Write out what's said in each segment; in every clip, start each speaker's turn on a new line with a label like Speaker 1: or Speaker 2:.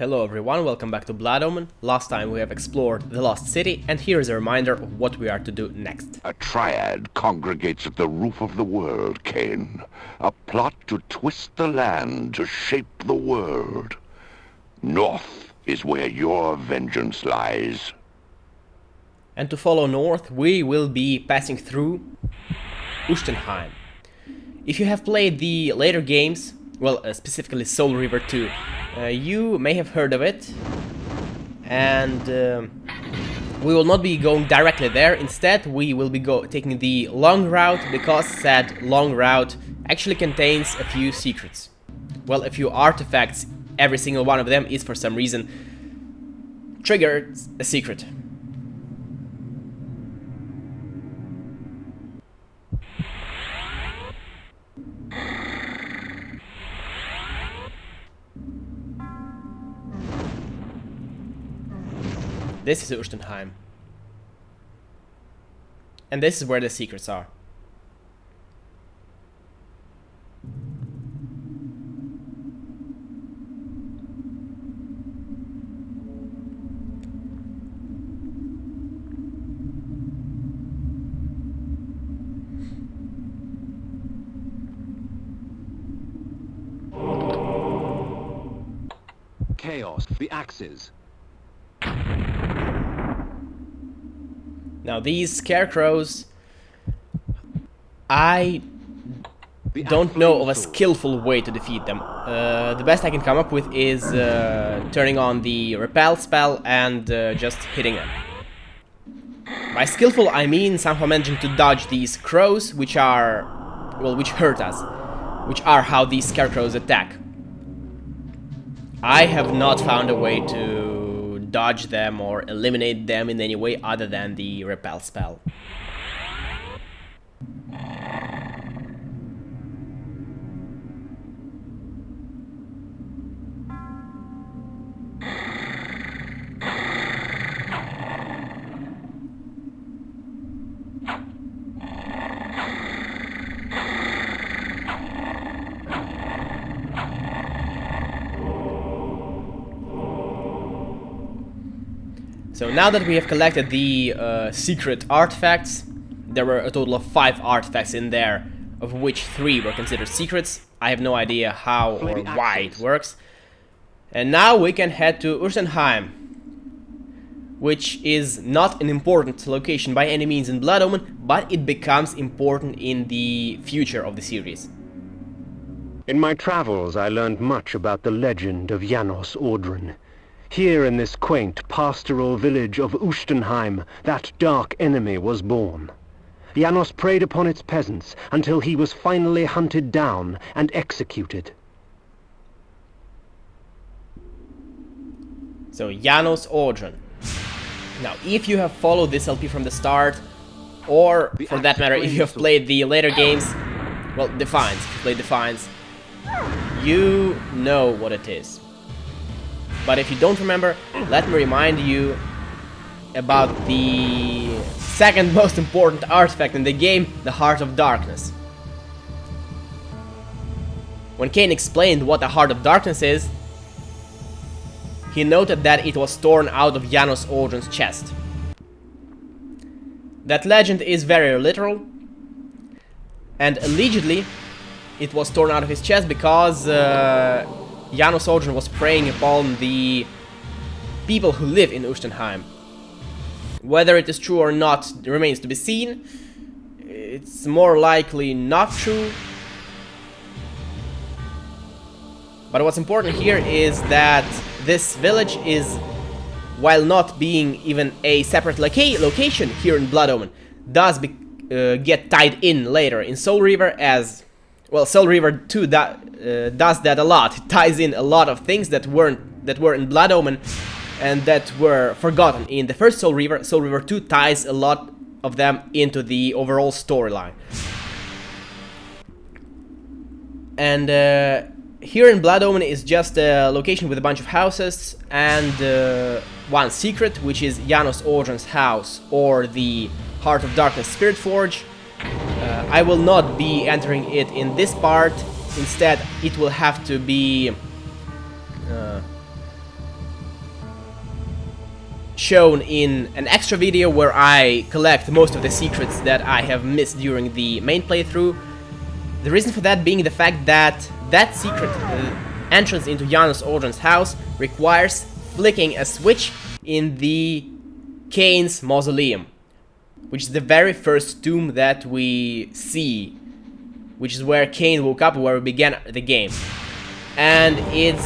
Speaker 1: Hello everyone, welcome back to Blood Omen. Last time we have explored the Lost City, and here is a reminder of what we are to do next.
Speaker 2: A triad congregates at the roof of the world, Kain. A plot to twist the land, to shape the world. North is where your vengeance lies.
Speaker 1: And to follow north, we will be passing through Uschtenheim. If you have played the later games, well, specifically Soul River 2, you may have heard of it, and we will not be going directly there. Instead, we will be taking the long route, because said long route actually contains a few secrets. Well, a few artifacts. Every single one of them is for some reason triggered a secret. This is Uschtenheim. And this is where the secrets are.
Speaker 3: Chaos, the axes.
Speaker 1: Now these scarecrows, I don't know of a skillful way to defeat them. The best I can come up with is turning on the repel spell and just hitting them. By skillful I mean somehow managing to dodge these crows, which are, well, which hurt us, which are how these scarecrows attack. I have not found a way to dodge them or eliminate them in any way other than the repel spell. So now that we have collected the secret artifacts, there were a total of 5 artifacts in there, of which 3 were considered secrets. I have no idea how or why it works. And now we can head to Uschtenheim, which is not an important location by any means in Blood Omen, but it becomes important in the future of the series.
Speaker 3: In my travels, I learned much about the legend of Janos. Here in this quaint pastoral village of Uschtenheim, that dark enemy was born. Janos preyed upon its peasants until he was finally hunted down and executed.
Speaker 1: So, Janos. Now, if you have followed this LP from the start, or for that matter, if you have played the later games, well, Defiance, if you played Defiance, you know what it is. But if you don't remember, let me remind you about the second most important artifact in the game, the Heart of Darkness. When Kain explained what the Heart of Darkness is, he noted that it was torn out of Janos Odrin's chest. That legend is very literal, and allegedly it was torn out of his chest because Janos Odrin was preying upon the people who live in Uschtenheim. Whether it is true or not remains to be seen. It's more likely not true. But what's important here is that this village is, while not being even a separate location here in Blood Omen, does get tied in later in Soul River as... Well, Soul River 2 does that a lot. It ties in a lot of things that were in Blood Omen and that were forgotten in the first Soul River. Soul River 2 ties a lot of them into the overall storyline. And here in Blood Omen is just a location with a bunch of houses and one secret, which is Janos Odrin's house or the Heart of Darkness Spirit Forge. I will not be entering it in this part. Instead, it will have to be shown in an extra video where I collect most of the secrets that I have missed during the main playthrough. The reason for that being the fact that that secret entrance into Janos Ordren's house requires flicking a switch in the Kain's mausoleum, which is the very first tomb that we see, which is where Kain woke up, where we began the game. And it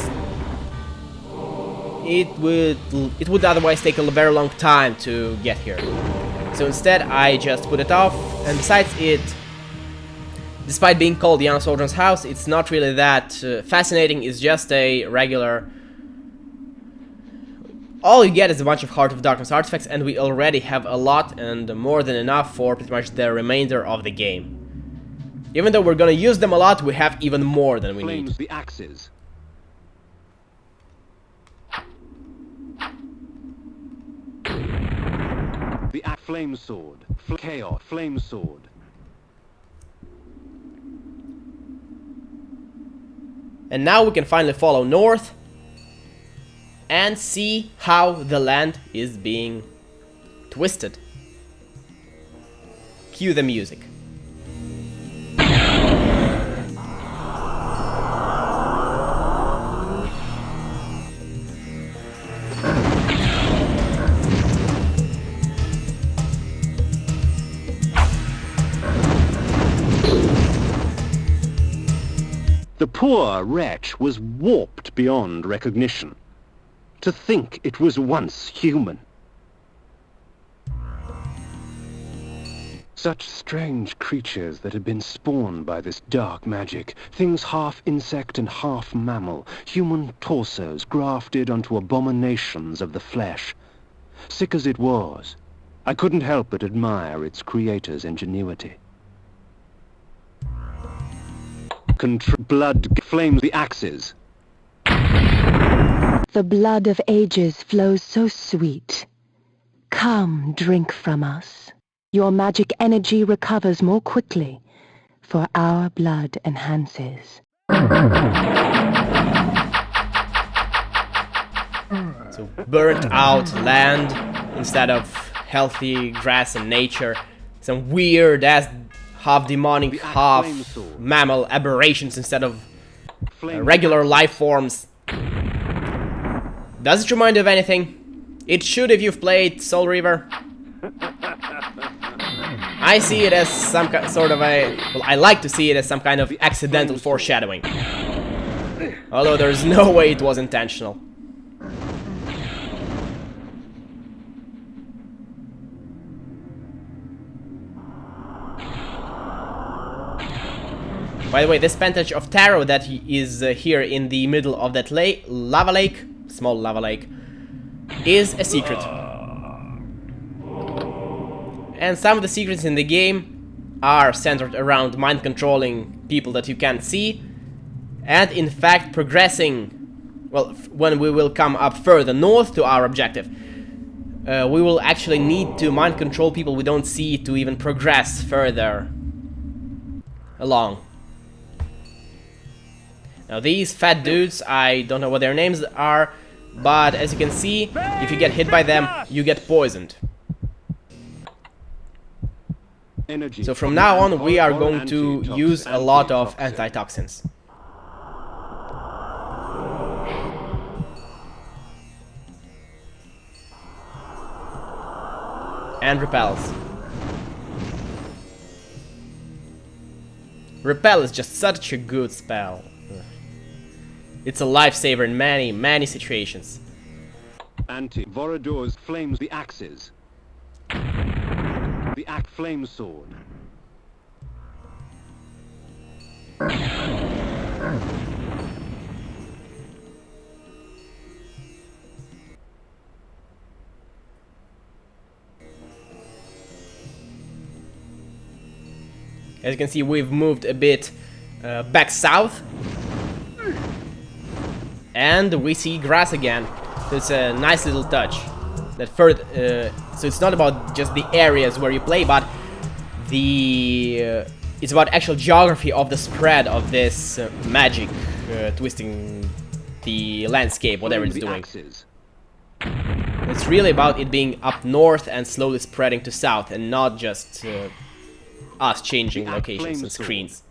Speaker 1: would otherwise take a very long time to get here. So instead I just put it off, and besides despite being called Janos Ordren's house, it's not really that fascinating. It's just a regular... All you get is a bunch of Heart of Darkness artifacts, and we already have a lot and more than enough for pretty much the remainder of the game. Even though we're gonna use them a lot, we have even more than we need.
Speaker 3: The axes. The flame sword. Chaos flame sword.
Speaker 1: And now we can finally follow north and see how the land is being twisted. Cue the music.
Speaker 3: The poor wretch was warped beyond recognition. To think it was once human. Such strange creatures that had been spawned by this dark magic. Things half insect and half mammal. Human torsos grafted onto abominations of the flesh. Sick as it was, I couldn't help but admire its creator's ingenuity. Blood flames the axes.
Speaker 4: The blood of ages flows so sweet. Come, drink from us. Your magic energy recovers more quickly, for our blood enhances.
Speaker 1: So burnt out land instead of healthy grass and nature. Some weird ass half demonic, half mammal aberrations instead of regular life forms. Does it remind you of anything? It should if you've played Soul Reaver. I see it as some sort of a... Well, I like to see it as some kind of accidental foreshadowing. Although there's no way it was intentional. By the way, this Pentage of Tarot that is here in the middle of that lava lake, small lava lake, is a secret. And some of the secrets in the game are centered around mind controlling people that you can't see, and in fact progressing, well, when we will come up further north to our objective, we will actually need to mind control people we don't see to even progress further along. Now these fat dudes, I don't know what their names are, but as you can see, if you get hit by them, you get poisoned. So from now on, we are going to use a lot of antitoxins. And repels. Repel is just such a good spell. It's a lifesaver in many, many situations.
Speaker 3: Vorador's flames the axes. The flame sword.
Speaker 1: As you can see, we've moved a bit back south. And we see grass again. So it's a nice little touch. That further, so it's not about just the areas where you play, but it's about actual geography of the spread of this magic twisting the landscape, whatever it's doing. As It's really about it being up north and slowly spreading to south, and not just us changing locations and screens.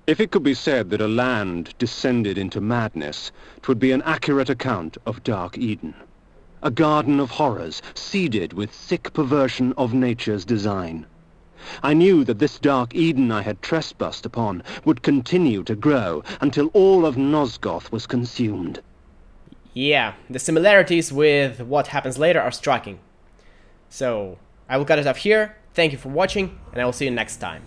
Speaker 3: If it could be said that a land descended into madness, 'twould be an accurate account of Dark Eden. A garden of horrors, seeded with sick perversion of nature's design. I knew that this Dark Eden I had trespassed upon would continue to grow until all of Nosgoth was consumed.
Speaker 1: Yeah, the similarities with what happens later are striking. So, I will cut it off here, thank you for watching, and I will see you next time.